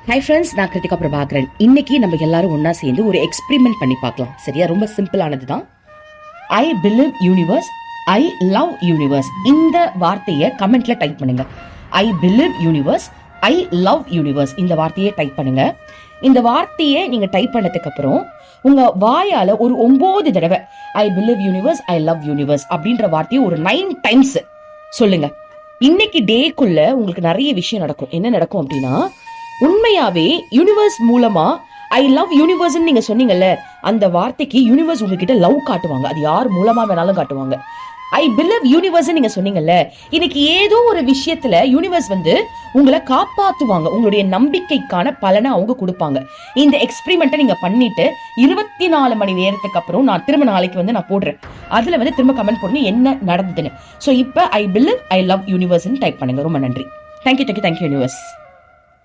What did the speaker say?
Hi friends, நான் கிருத்திகா பிரபாகரன். இன்னைக்கு நம்ம எல்லாரும் ஒன்னா சேர்ந்து ஒரு எக்ஸ்பெரிமெண்ட் பண்ணி பார்க்கலாம். சரியா? ரொம்ப சிம்பிளானது தான். I believe universe, I love universe. இந்த வார்த்தையை கமெண்ட்ல டைப் பண்ணுங்க. I believe universe, I love universe. இந்த வார்த்தையை டைப் பண்ணுங்க. இந்த வார்த்தையை நீங்க டைப் பண்ணதுக்கு அப்புறம் உங்க வாயால ஒரு 9 தடவை I believe universe, I love universe அப்படின்ற வார்த்தையை ஒரு 9 டைம்ஸ் சொல்லுங்க. இன்னைக்கு டேக்குள்ள உங்களுக்கு நிறைய விஷயம் நடக்கும். என்ன நடக்கும் அப்படின்னா, உண்மையாவே யூனிவர்ஸ் மூலமா ஐ லவ் யூனிவர்ஸ் நீங்க சொன்னீங்கல்ல, அந்த வார்த்தைக்கு யூனிவர்ஸ் உங்ககிட்ட லவ் காட்டுவாங்க. அது யார் மூலமா வேணாலும் காட்டுவாங்க. ஐ பிலீவ் யூனிவர்ஸ் நீங்க சொன்னீங்கல்ல, இன்னைக்கு ஏதோ ஒரு விஷயத்துல யூனிவர்ஸ் உங்களை காப்பாத்துவாங்க. உங்களுடைய நம்பிக்கைக்கான பலனை அவங்க கொடுப்பாங்க. இந்த எக்ஸ்பெரிமெண்ட்டை நீங்க பண்ணிட்டு 24 மணி நேரத்துக்கு அப்புறம் நான் திரும்ப நாளைக்கு நான் போடுறேன். அதுல திரும்ப கமெண்ட் போடுங்க என்ன நடந்ததுன்னு. ஸோ இப்போ I believe, I love universe type பண்ணுங்க. ரொம்ப நன்றி. Thank you universe.